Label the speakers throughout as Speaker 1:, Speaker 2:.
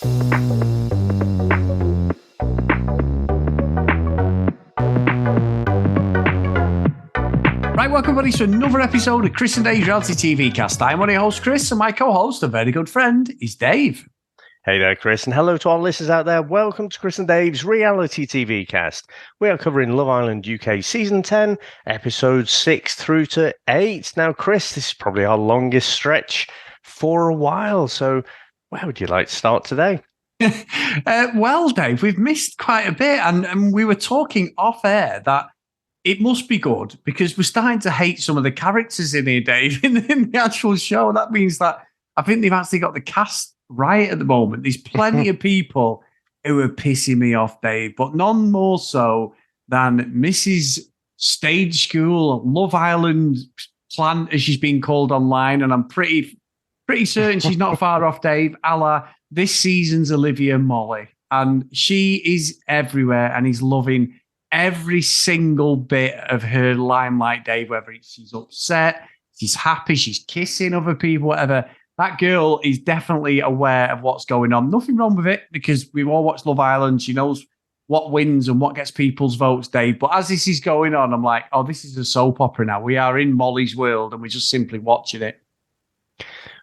Speaker 1: Right, welcome everybody to another episode of Chris and Dave's Reality TV Cast. I'm one of your hosts, Chris, and my co-host, a very good friend, is Dave.
Speaker 2: Hey there, Chris, and hello to our listeners out there. Welcome to Chris and Dave's Reality TV Cast. We are covering Love Island UK Season 10, Episodes 6 through to 8. Now, Chris, this is probably our longest stretch for a while, so where would you like to start today?
Speaker 1: Well, Dave, we've missed quite a bit, and we were talking off air that it must be good because we're starting to hate some of the characters in here, Dave, in the actual show. That means that I think they've actually got the cast right at the moment. There's plenty of people who are pissing me off, Dave, but none more so than Mrs. Stage School Love Island plant, as she's been called online, and I'm pretty certain she's not far off, Dave, a la this season's Olivia Molly. And she is everywhere and is loving every single bit of her limelight, Dave, whether she's upset, she's happy, she's kissing other people, whatever. That girl is definitely aware of what's going on. Nothing wrong with it because we've all watched Love Island. She knows what wins and what gets people's votes, Dave. But as this is going on, I'm like, oh, this is a soap opera now. We are in Molly's world and we're just simply watching it.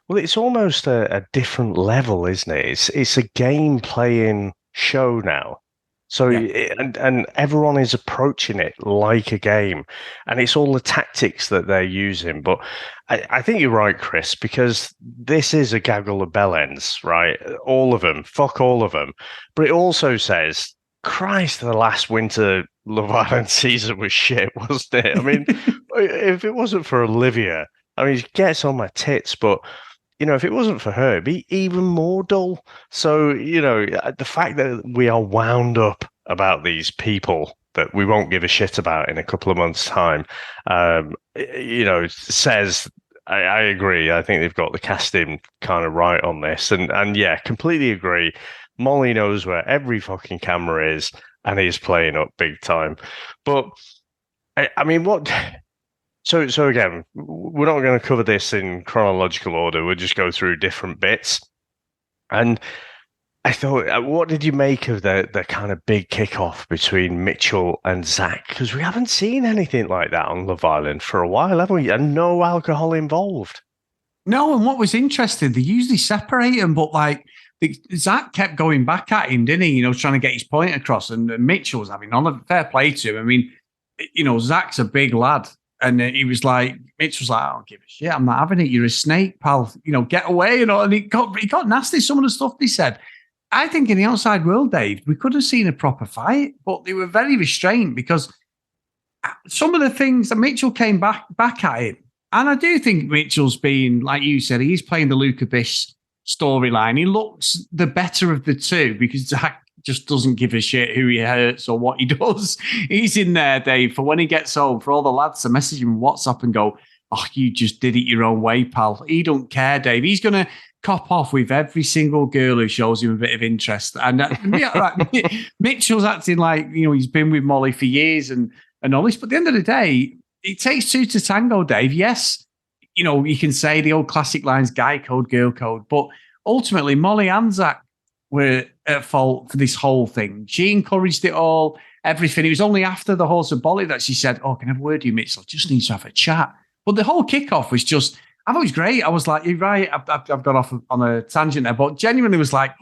Speaker 2: Well, it's almost a different level, isn't it? It's a game-playing show now. So, yeah. and everyone is approaching it like a game, and it's all the tactics that they're using. But I think you're right, Chris, because this is a gaggle of bellends, right? All of them, fuck all of them. But it also says, Christ, the last winter Love Island season was shit, wasn't it? I mean, if it wasn't for Olivia, I mean, she gets on my tits, but you know, if it wasn't for her, it'd be even more dull. So, you know, the fact that we are wound up about these people that we won't give a shit about in a couple of months' time, you know, says, I agree. I think they've got the casting kind of right on this. And yeah, completely agree. Molly knows where every fucking camera is and he's playing up big time. But, I mean, what... So again, we're not going to cover this in chronological order. We'll just go through different bits. And I thought, what did you make of the kind of big kickoff between Mitchell and Zach? Because we haven't seen anything like that on Love Island for a while, have we? And no alcohol involved.
Speaker 1: No, and what was interesting, they usually separate them, but like Zach kept going back at him, didn't he? You know, trying to get his point across. And Mitchell was having none of fair play to him. I mean, you know, Zach's a big lad. And he was like, Mitch was like, I don't give a shit. I'm not having it. You're a snake, pal. You know, get away. You know, and he got nasty. Some of the stuff they said. I think in the outside world, Dave, we could have seen a proper fight, but they were very restrained because some of the things that Mitchell came back at him. And I do think Mitchell's been, like you said, he's playing the Luca Bish storyline. He looks the better of the two because Zach just doesn't give a shit who he hurts or what he does. He's in there, Dave, for when he gets home, for all the lads to message him on WhatsApp and go, oh, you just did it your own way, pal. He don't care, Dave. He's going to cop off with every single girl who shows him a bit of interest. And Mitchell's acting like, you know, he's been with Molly for years and all this. But at the end of the day, it takes two to tango, Dave. Yes, you know, you can say the old classic lines, guy code, girl code. But ultimately, Molly and Zach were at fault for this whole thing. She encouraged it all, everything. It was only after the horse of Bolly that she said, oh, can I have a word with you, Mitchell? Just need to have a chat. But the whole kickoff was just, I thought it was great. I was like, you're right, I've gone off on a tangent there, but genuinely was like,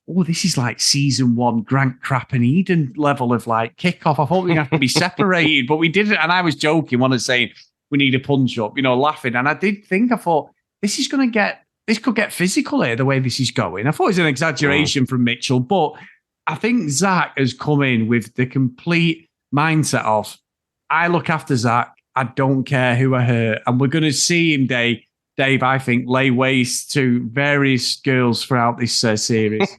Speaker 1: oh, this is like season 1 Grant Crap and Eden level of like kickoff. I thought we have to be separated, but we didn't. And I was joking when I was saying we need a punch up, you know, laughing. And I thought, this could get physical here, the way this is going. I thought it was an exaggeration from Mitchell, but I think Zach has come in with the complete mindset of, I look after Zach, I don't care who I hurt. And we're going to see him, Dave, I think, lay waste to various girls throughout this series.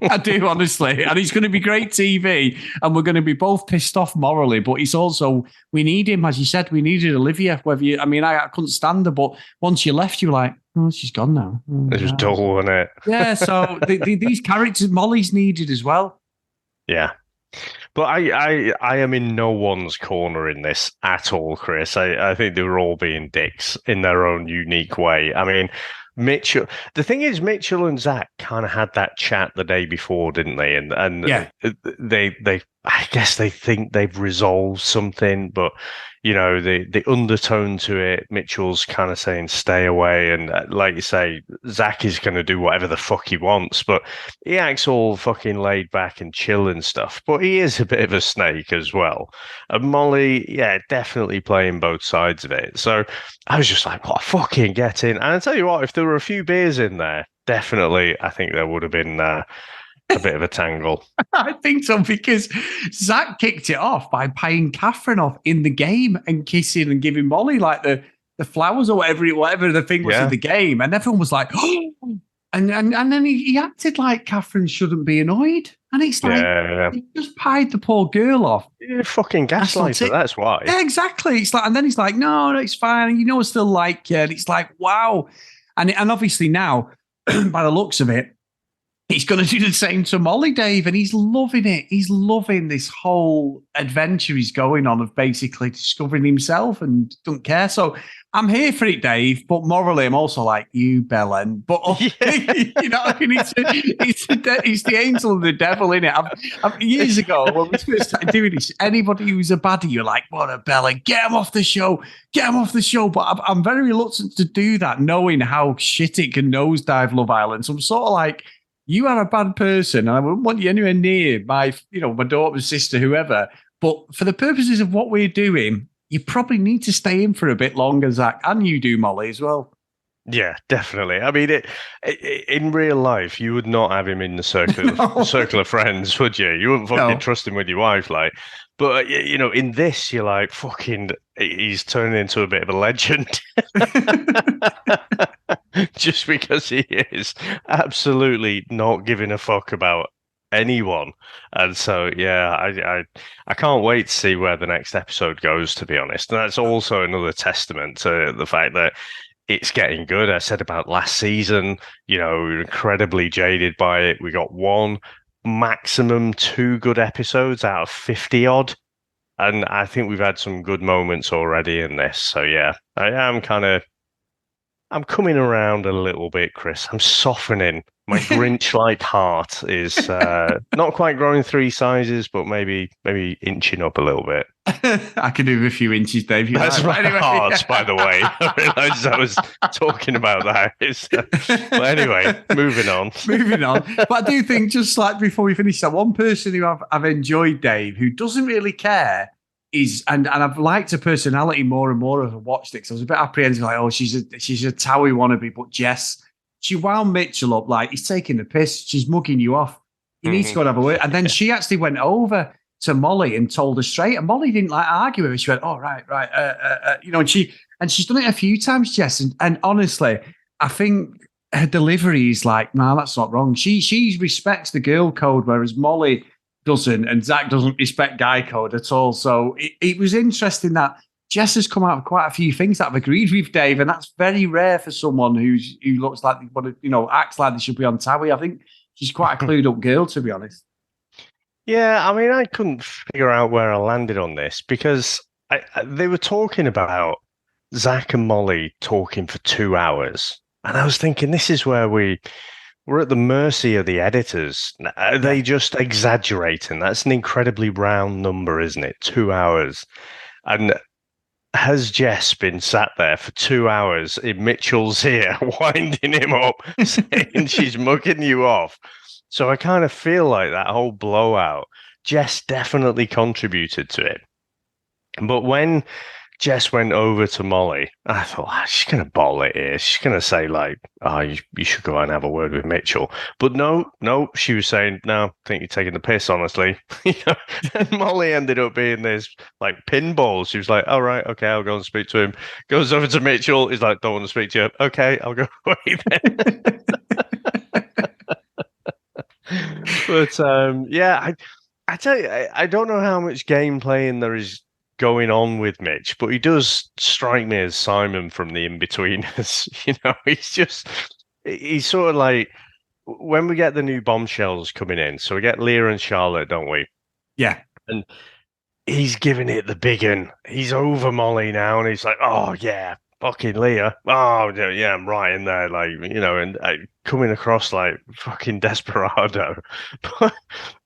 Speaker 1: I do, honestly. And it's going to be great TV. And we're going to be both pissed off morally. But it's also, we need him. As you said, we needed Olivia. I couldn't stand her. But once you left, you were like, oh, she's gone now. Oh,
Speaker 2: it was dull, wasn't it?
Speaker 1: Yeah, so these characters, Molly's needed as well.
Speaker 2: Yeah. But I am in no one's corner in this at all, Chris. I think they were all being dicks in their own unique way. I mean, Mitchell. The thing is, Mitchell and Zach kind of had that chat the day before, didn't they? And
Speaker 1: Yeah.
Speaker 2: they I guess they think they've resolved something, but the undertone to it, Mitchell's kind of saying stay away, and like you say, Zach is going to do whatever the fuck he wants, but he acts all fucking laid back and chill and stuff. But he is a bit of a snake as well. And Molly, yeah, definitely playing both sides of it. So I was just like, what fucking get in. And I tell you what, if there were a few beers in there, definitely, I think there would have been a bit of a tangle.
Speaker 1: I think so, because Zach kicked it off by paying Catherine off in the game and kissing and giving Molly like the flowers or whatever the thing was in the game. And everyone was like, oh. And then he acted like Catherine shouldn't be annoyed. And it's like, he just pied the poor girl off.
Speaker 2: You're a fucking gaslighter, that's why.
Speaker 1: Yeah, exactly. It's like, and then he's like, no, it's fine. And I still like you. And it's like, wow. And obviously now, by the looks of it, he's going to do the same to Molly, Dave, and he's loving it. He's loving this whole adventure he's going on of basically discovering himself and don't care. So I'm here for it, Dave, but morally I'm also like, you bellend. But, I mean, it's the angel and the devil, in it. Years ago, when we first started doing this, anybody who's a baddie, you're like, what a bellend, get him off the show. But I'm very reluctant to do that, knowing how shit it can nosedive Love Island. So I'm sort of like, you are a bad person, and I wouldn't want you anywhere near my daughter's sister, whoever. But for the purposes of what we're doing, you probably need to stay in for a bit longer, Zach, and you do, Molly, as well.
Speaker 2: Yeah, definitely. I mean, in real life, you would not have him in the circle of friends, would you? You wouldn't fucking trust him with your wife, like. But in this, you're like, fucking, he's turning into a bit of a legend. Just because he is absolutely not giving a fuck about anyone. And so, yeah, I can't wait to see where the next episode goes, to be honest. And that's also another testament to the fact that it's getting good. I said about last season, we're incredibly jaded by it. We got one, maximum 2 good episodes out of 50 odd. And I think we've had some good moments already in this. So yeah, I'm coming around a little bit, Chris. I'm softening. My Grinch-like heart is not quite growing 3 sizes, but maybe inching up a little bit.
Speaker 1: I can do a few inches, Dave.
Speaker 2: That's my heart, by the way. I realised I was talking about that. But anyway, moving on.
Speaker 1: But I do think, just like before we finish that, one person who I've enjoyed, Dave, who doesn't really care, is and I've liked her personality more and more as I watched it. Because I was a bit apprehensive, like, oh, she's a Towie wannabe, but Jess, she wound Mitchell up like he's taking the piss. She's mugging you off. You need to go and have a word. And then she actually went over to Molly and told her straight. And Molly didn't like argue with her. She went, "Oh, right. And she's done it a few times, Jess. And honestly, I think her delivery is like, no, that's not wrong. She respects the girl code, whereas Molly doesn't, and Zach doesn't respect guy code at all. So it was interesting that Jess has come out with quite a few things that I've agreed with, Dave, and that's very rare for someone who looks like acts like they should be on Towie. I think she's quite a clued up girl, to be honest.
Speaker 2: Yeah, I mean, I couldn't figure out where I landed on this because they were talking about Zach and Molly talking for 2 hours, and I was thinking, this is where we're at the mercy of the editors. Are they just exaggerating? That's an incredibly round number, isn't it? 2 hours. And has Jess been sat there for 2 hours in Mitchell's ear, winding him up, saying she's mugging you off? So I kind of feel like that whole blowout, Jess definitely contributed to it. But when Jess went over to Molly, I thought, she's going to bottle it here. She's going to say, like, oh, you should go and have a word with Mitchell. But no, she was saying, no, I think you're taking the piss, honestly. And Molly ended up being this, like, pinball. She was like, all right, okay, I'll go and speak to him. Goes over to Mitchell. He's like, don't want to speak to you. Okay, I'll go away then. But, I tell you, I don't know how much game playing there is going on with Mitch, but he does strike me as Simon from the In-Betweeners. He's sort of like, when we get the new bombshells coming in, so we get Leah and Charlotte, don't we?
Speaker 1: Yeah.
Speaker 2: And he's giving it the big one. He's over Molly now, and he's like, oh, yeah, fucking Leah. Oh, yeah, I'm right in there, like, and coming across like fucking desperado. But,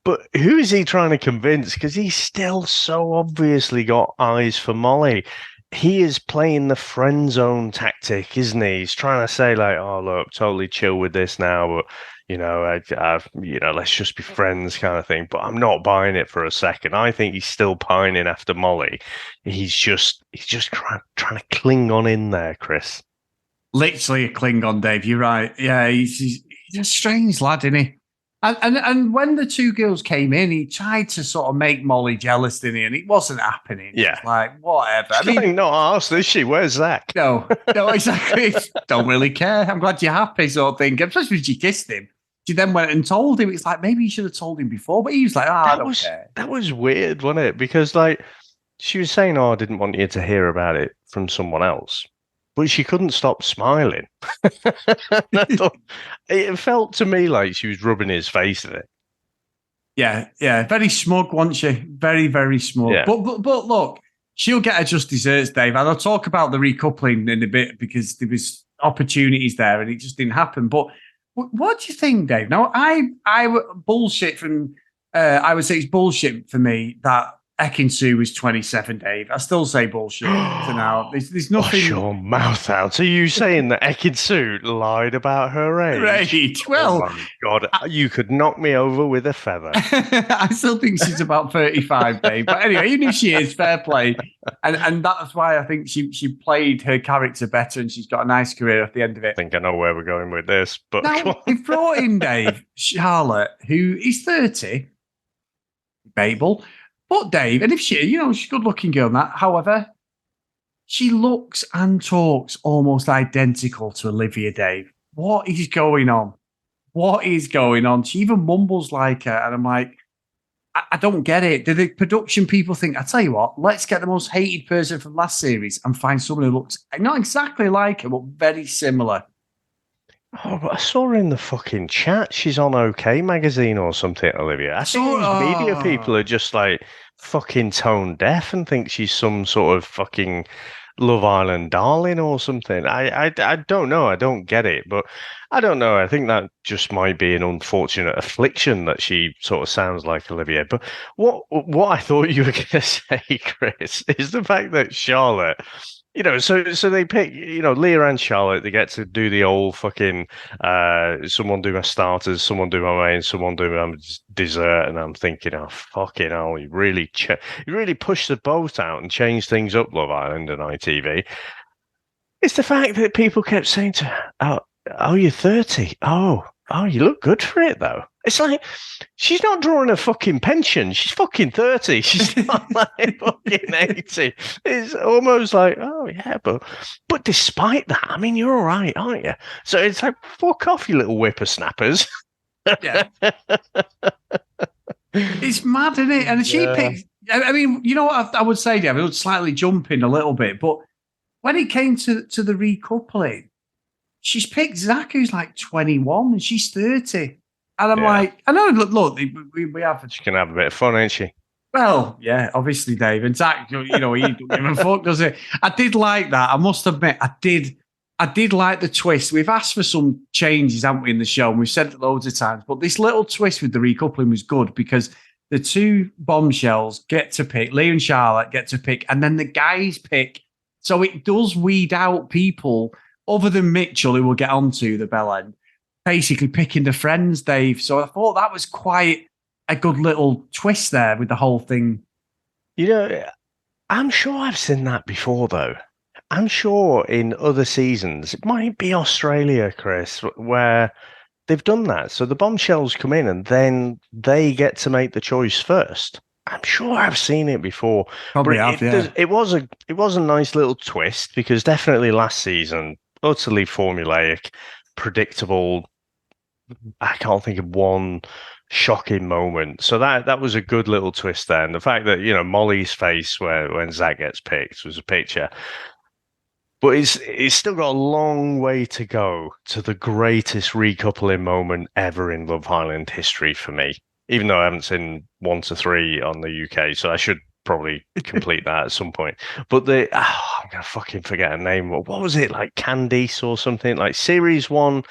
Speaker 2: but who is he trying to convince? Because he's still so obviously got eyes for Molly. He is playing the friend zone tactic, isn't he? He's trying to say like, "Oh, look, totally chill with this now, but let's just be friends," kind of thing. But I'm not buying it for a second. I think he's still pining after Molly. He's just trying to cling on in there, Chris.
Speaker 1: Literally a Klingon, Dave. You're right. Yeah, he's a strange lad, isn't he? And when the two girls came in, he tried to sort of make Molly jealous, didn't he? And it wasn't happening.
Speaker 2: Yeah.
Speaker 1: It's like, whatever.
Speaker 2: I mean, not asked, is she? Where's Zach?
Speaker 1: No, exactly. Don't really care. I'm glad you're happy, sort of thing. Especially when she kissed him. She then went and told him. It's like, maybe you should have told him before. But he was like, I don't care.
Speaker 2: That was weird, wasn't it? Because, like, she was saying, I didn't want you to hear about it from someone else. But she couldn't stop smiling. It felt to me like she was rubbing his face in it.
Speaker 1: Yeah. Very smug, wasn't she? Very, very smug. Yeah. But look, she'll get her just desserts, Dave. And I'll talk about the recoupling in a bit because there was opportunities there and it just didn't happen. But what do you think, Dave? Now, I bullshit from. I would say it's bullshit for me that Ekin-Su was 27, Dave. I still say bullshit for now. There's nothing.
Speaker 2: Wash your mouth out. Are you saying that Ekin-Su lied about her age?
Speaker 1: Right. Well,
Speaker 2: oh my God, you could knock me over with a feather.
Speaker 1: I still think she's about 35, Dave. But anyway, even if she is, fair play. And that's why I think she played her character better and she's got a nice career at the end of it.
Speaker 2: I think I know where we're going with this. But
Speaker 1: now, they brought in, Dave, Charlotte, who is 30, Babel. But Dave, and if she's a good-looking girl and that, however, she looks and talks almost identical to Olivia, Dave. What is going on? What is going on? She even mumbles like her, and I'm like, I don't get it. Do the production people think, I tell you what, let's get the most hated person from last series and find someone who looks not exactly like her, but very similar?
Speaker 2: Oh, but I saw her in the fucking chat. She's on OK Magazine or something, Olivia. I think these media people are just like fucking tone deaf and think she's some sort of fucking Love Island darling or something. I don't know. I don't get it, but I don't know. I think that just might be an unfortunate affliction that she sort of sounds like Olivia. But what I thought you were going to say, Chris, is the fact that Charlotte. So they pick, Leah and Charlotte, they get to do the old fucking, someone do my starters, someone do my main, someone do my dessert. And I'm thinking, oh, fucking hell, you really pushed the boat out and changed things up, Love Island and ITV. It's the fact that people kept saying to her, oh, you're 30. Oh, you look good for it, though. It's like, she's not drawing a fucking pension. She's fucking 30. She's not like fucking 80. It's almost like, oh, yeah, but despite that, I mean, you're all right, aren't you? So it's like, fuck off, you little whippersnappers.
Speaker 1: Yeah. It's mad, isn't it? And she picked, I mean, you know what I would say, Dave? I would slightly jump in a little bit, but when it came to the recoupling, she's picked Zach, who's like 21, and she's 30. And I'm like, I know, look, we have.
Speaker 2: She can have a bit of fun, ain't she?
Speaker 1: Well, yeah, obviously, Dave. And Zach, he don't give a fuck, does it? I did like that. I must admit, I did like the twist. We've asked for some changes, haven't we, in the show? And we've said it loads of times. But this little twist with the recoupling was good because the two bombshells get to pick, Lee and Charlotte get to pick, and then the guys pick. So it does weed out people other than Mitchell, who will get onto the bell end, basically picking the friends, Dave. So I thought that was quite a good little twist there with the whole thing.
Speaker 2: I'm sure I've seen that before, though. I'm sure in other seasons, it might be Australia, Chris, where they've done that. So the bombshells come in and then they get to make the choice first. I'm sure I've seen it before.
Speaker 1: Probably have, yeah.
Speaker 2: It was a nice little twist because definitely last season, utterly formulaic, predictable. I can't think of one shocking moment. So that was a good little twist there. And the fact that, Molly's face when Zach gets picked was a picture. But it's still got a long way to go to the greatest recoupling moment ever in Love Island history for me. Even though I haven't seen 1 to 3 on the UK, so I should probably complete that at some point. But I'm gonna fucking forget her name. What was it, like Candice or something? Like series 1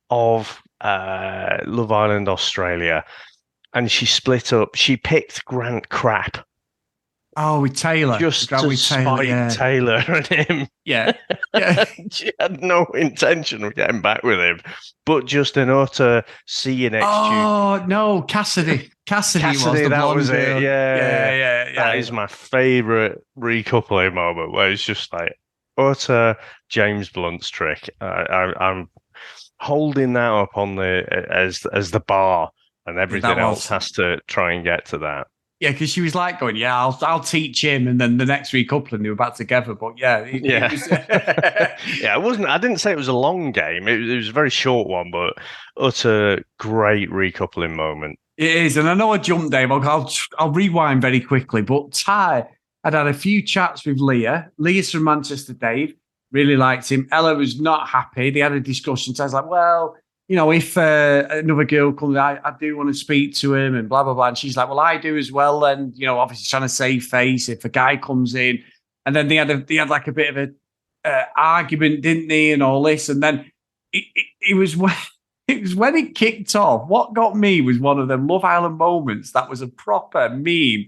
Speaker 2: of Love Island Australia, and she split up. She picked Grant Crap
Speaker 1: Oh, with Taylor.
Speaker 2: just to spite Taylor and him.
Speaker 1: Yeah.
Speaker 2: She had no intention of getting back with him, but just an utter see you next Tuesday.
Speaker 1: Oh, no, Cassidy. Cassidy was the blonde
Speaker 2: was
Speaker 1: girl.
Speaker 2: it. Yeah. That is my favourite recoupling moment, where it's just like utter James Blunt's trick. I'm holding that up on as the bar, and everything else has to try and get to that.
Speaker 1: Yeah, because she was like going, "Yeah, I'll teach him," and then the next recoupling they were back together. But it was...
Speaker 2: yeah, it wasn't. I didn't say it was a long game. It was a very short one, but utter great recoupling moment.
Speaker 1: It is, and I know I jumped, Dave. I'll rewind very quickly. But Ty had a few chats with Leah. Leah's from Manchester, Dave. Really liked him. Ella was not happy. They had a discussion. So I was like, well, if another girl comes, I do want to speak to him and blah, blah, blah. And she's like, well, I do as well. And, obviously trying to save face if a guy comes in. And then they had like a bit of a argument, didn't they? And all this. And then it was when it kicked off. What got me was one of them Love Island moments that was a proper meme,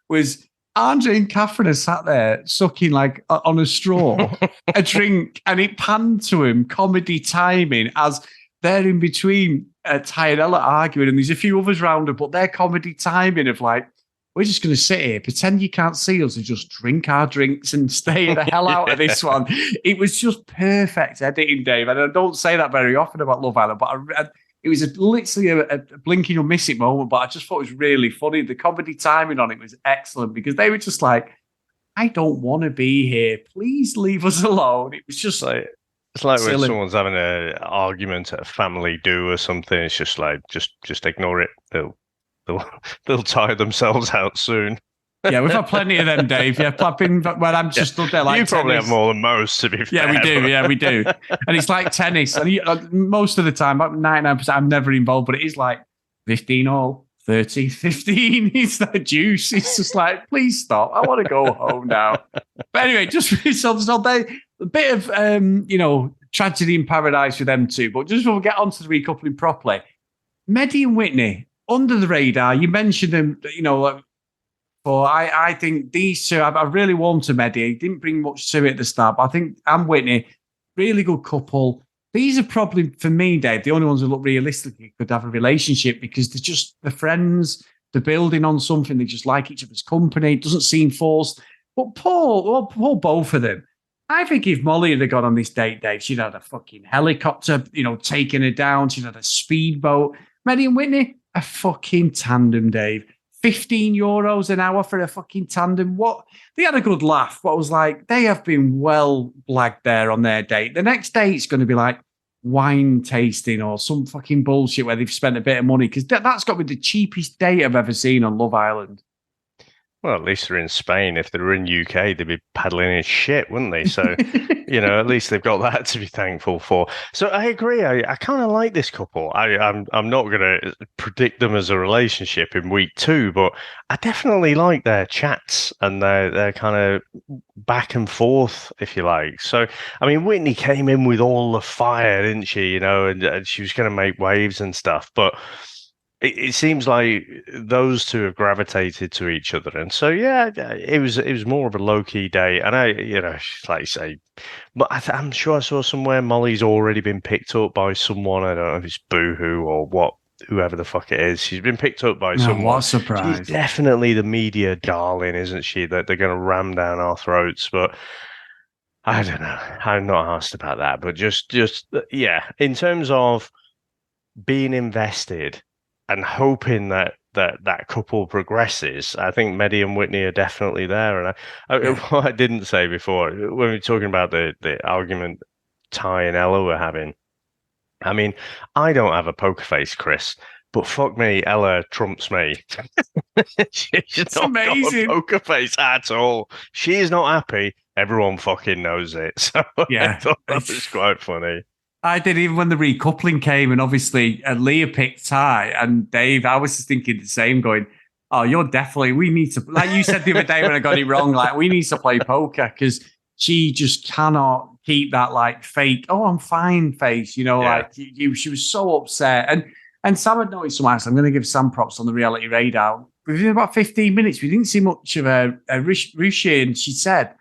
Speaker 1: was Andre and Catherine are sat there sucking like on a straw, a drink, and it panned to him, comedy timing, as they're in between Ty and Ella arguing, and there's a few others round her, but their comedy timing of like, we're just going to sit here, pretend you can't see us, and just drink our drinks and stay the hell out of this one. It was just perfect editing, Dave. And I don't say that very often about Love Island, but it was literally a blink and you'll miss it moment, but I just thought it was really funny. The comedy timing on it was excellent because they were just like, I don't want to be here. Please leave us alone. It was just like...
Speaker 2: It's like silly. When someone's having an argument at a family do or something, it's just like, just ignore it. They'll tire themselves out soon.
Speaker 1: Yeah, we've had plenty of them, Dave. Yeah, when I'm just stood there like
Speaker 2: you probably have more than most, to be fair.
Speaker 1: Yeah, we do. Yeah, we do. And it's like tennis. And most of the time, about 99%, I'm never involved, but it is like 15 all, 30, 15. It's that juice. It's just like, please stop. I want to go home now. But anyway, just so a bit of, tragedy in paradise for them too. But just before we get on to the recoupling properly, Mehdi and Whitney, under the radar, you mentioned them, I think these two, I really warmed to Mehdi. He didn't bring much to it at the start, but I think Whitney, really good couple. These are probably, for me, Dave, the only ones who look realistically could have a relationship because they're friends, they're building on something, they just like each other's company. It doesn't seem forced. But Paul, both of them, I think if Molly had gone on this date, Dave, she'd had a fucking helicopter, taking her down. She'd had a speedboat. Mehdi and Whitney, a fucking tandem, Dave. €15 an hour for a fucking tandem. What? They had a good laugh, but I was like, they have been well blagged there on their date. The next date is going to be like wine tasting or some fucking bullshit where they've spent a bit of money because that's got to be the cheapest date I've ever seen on Love Island.
Speaker 2: Well, at least they're in Spain. If they were in UK, they'd be paddling in shit, wouldn't they? So, at least they've got that to be thankful for. So I agree. I kind of like this couple. I'm not going to predict them as a relationship in week 2, but I definitely like their chats and their kind of back and forth, if you like. So, I mean, Whitney came in with all the fire, didn't she? And she was going to make waves and stuff, but it seems like those two have gravitated to each other, and so it was more of a low key day. And like you say, but I'm sure I saw somewhere Molly's already been picked up by someone. I don't know if it's Boohoo or what, whoever the fuck it is. She's been picked up by someone.
Speaker 1: What a surprise!
Speaker 2: She's definitely the media darling, isn't she? That they're going to ram down our throats, but. I don't know. I'm not asked about that, but just in terms of being invested and hoping that couple progresses, I think Mehdi and Whitney are definitely there. And what I didn't say before, when we were talking about the argument Ty and Ella were having, I mean, I don't have a poker face, Chris, but fuck me, Ella trumps me. She's not amazing. Got a poker face at all. She is not happy. Everyone fucking knows it. So I thought that was quite funny.
Speaker 1: I did, even when the recoupling came, and obviously Leah picked Ty and Dave. I was just thinking the same, going, Oh, you're definitely. We need to, like you said the other day when I got it wrong. Like we need to play poker because she just cannot keep that like fake. Oh, I'm fine face. Like she was so upset. And Sam had noticed some else. I'm going to give Sam props on the reality radar. Within about 15 minutes, we didn't see much of Rishi, and she said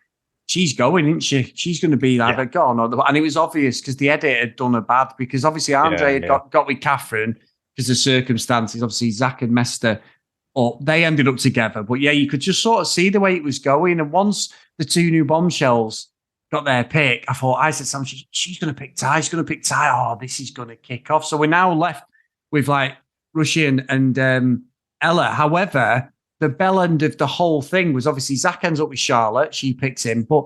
Speaker 1: she's going, isn't she? She's going to be either gone and it was obvious because the edit had done her bad because obviously Andre had got with Catherine because of circumstances. Obviously, Zach had messed her up. They ended up together. But yeah, you could just sort of see the way it was going. And once the two new bombshells got their pick, I said, Sam, she's going to pick Ty. She's going to pick Ty. Oh, this is going to kick off. So we're now left with like Russian and Ella. However, the bell end of the whole thing was obviously Zach ends up with Charlotte. She picks him. But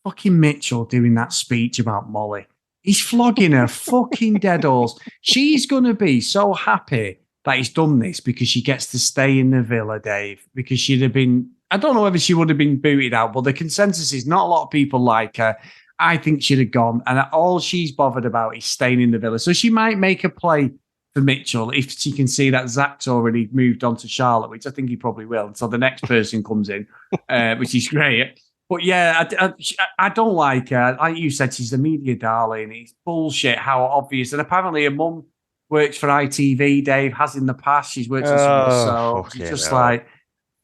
Speaker 1: fucking Mitchell doing that speech about Molly. He's flogging her fucking dead horse. She's going to be so happy that he's done this because she gets to stay in the villa, Dave, because she'd have been, I don't know whether she would have been booted out, but the consensus is not a lot of people like her. I think she'd have gone, and all she's bothered about is staying in the villa. So she might make a play for Mitchell if she can see that Zach's already moved on to Charlotte, which I think he probably will. Until the next person comes in, which is great. But yeah, I don't like her. Like you said, she's the media darling. It's bullshit how obvious. And apparently her mum works for ITV, Dave, has in the past. She's worked on some of the soaps. She's just like,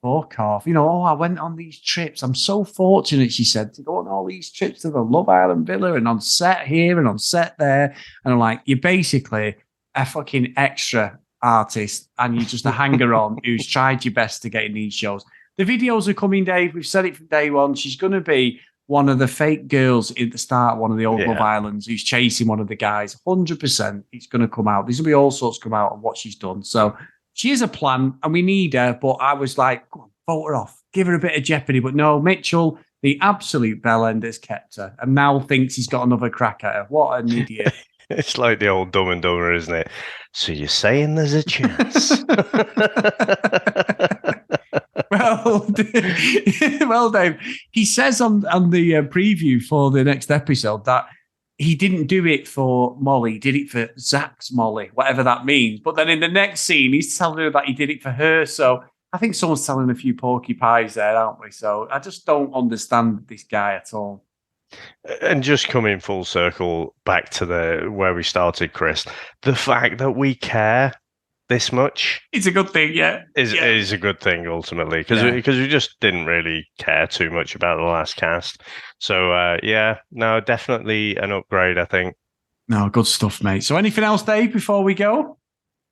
Speaker 1: fuck off. I went on these trips. I'm so fortunate, she said, to go on all these trips to the Love Island Villa and on set here and on set there. And I'm like, you're basically a fucking extra artist and you're just a hanger-on who's tried your best to get in these shows. The videos are coming, Dave. We've said it from day one. She's going to be one of the fake girls at the start, one of the old Love Islands, who's chasing one of the guys. 100% it's going to come out. There's going to be all sorts come out of what she's done. So she is a plan, and we need her. But I was like, go on, vote her off. Give her a bit of jeopardy. But no, Mitchell, the absolute bellend, has kept her. And now thinks he's got another crack at her. What an idiot.
Speaker 2: It's like the old Dumb and Dumber, isn't it? So you're saying there's a chance?
Speaker 1: Well, Dave, he says on the preview for the next episode that he didn't do it for Molly, he did it for Zach's Molly, whatever that means. But then in the next scene, he's telling her that he did it for her. So I think someone's telling a few porky pies there, aren't we? So I just don't understand this guy at all.
Speaker 2: And just coming full circle back to where we started, Chris, the fact that we care this much,
Speaker 1: it's a good thing,
Speaker 2: is a good thing ultimately because we just didn't really care too much about the last cast. So definitely an upgrade, I think.
Speaker 1: No, good stuff, mate. So anything else, Dave, before we go?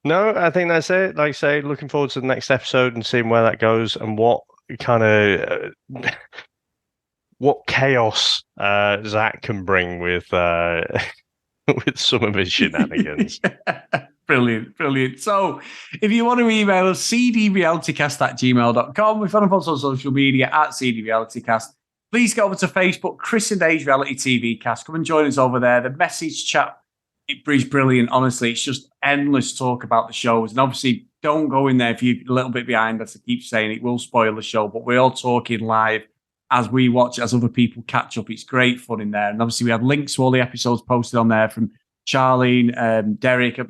Speaker 2: No, I think that's it. Like I say, looking forward to the next episode and seeing where that goes and what kind of what chaos Zach can bring with with some of his shenanigans.
Speaker 1: Brilliant. So if you want to email us, cdrealitycast@gmail.com. We're on social media at cdrealitycast. Please go over to Facebook, Chris and Dave's Reality TV Cast. Come and join us over there. The message chat, it is brilliant. Honestly, it's just endless talk about the shows. And obviously, don't go in there if you're a little bit behind, as I keep saying. It will spoil the show, but we're all talking live as we watch, as other people catch up. It's great fun in there. And obviously, we have links to all the episodes posted on there from Charlene, Derek, a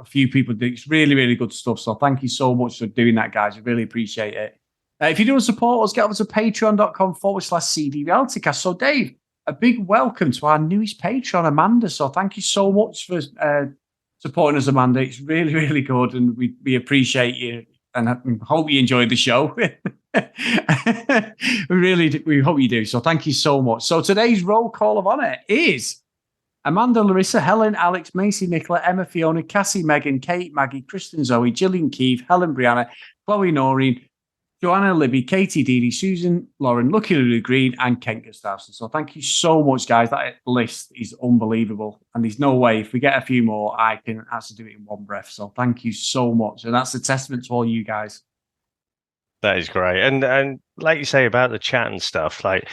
Speaker 1: few people. It's really, really good stuff. So thank you so much for doing that, guys. I really appreciate it. If you do want to support us, get over to patreon.com/CD Realitycast. So, Dave, a big welcome to our newest patron, Amanda. So thank you so much for supporting us, Amanda. It's really, really good. And we appreciate you and hope you enjoyed the show. We hope you do. So thank you so much. So today's roll call of honor is Amanda, Larissa, Helen, Alex, Macy, Nicola, Emma, Fiona, Cassie, Megan, Kate, Maggie, Kristen, Zoe, Gillian, Keith, Helen, Brianna, Chloe, Noreen, Joanna, Libby, Katie, Dee, Susan, Lauren, Lucky Lulu Green, and Kent Gustafson. So thank you so much, guys. That list is unbelievable. And there's no way, if we get a few more, I can actually do it in one breath. So thank you so much. And that's a testament to all you guys.
Speaker 2: That is great. And like you say about the chat and stuff, like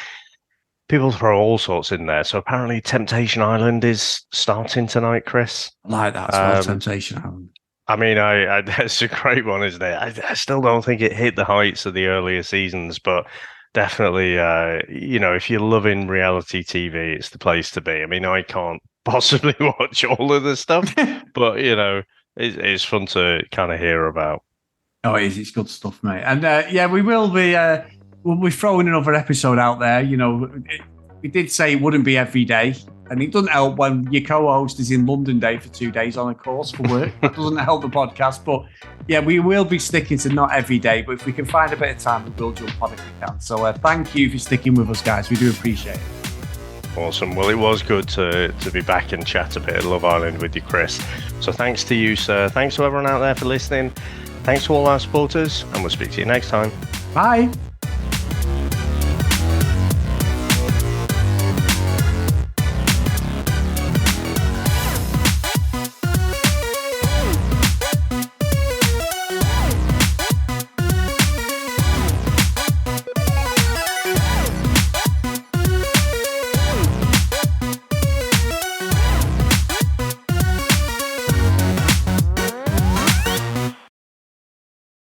Speaker 2: people throw all sorts in there. So apparently Temptation Island is starting tonight, Chris.
Speaker 1: I like that as well, Temptation Island.
Speaker 2: I mean, that's a great one, isn't it? I still don't think it hit the heights of the earlier seasons, but definitely, if you're loving reality TV, it's the place to be. I mean, I can't possibly watch all of the stuff, but, it's fun to kind of hear about.
Speaker 1: Oh, it is. It's good stuff, mate. And yeah, we'll be throwing another episode out there. You know, we did say it wouldn't be every day, and it doesn't help when your co-host is in London Day for 2 days on a course for work. That doesn't help the podcast. But yeah, we will be sticking to not every day, but if we can find a bit of time, we will jump on if we can. So thank you for sticking with us, guys. We do appreciate it.
Speaker 2: Awesome. Well, it was good to be back and chat a bit of Love Island with you, Chris. So thanks to you, sir. Thanks to everyone out there for listening. Thanks to all our supporters, and we'll speak to you next time.
Speaker 1: Bye.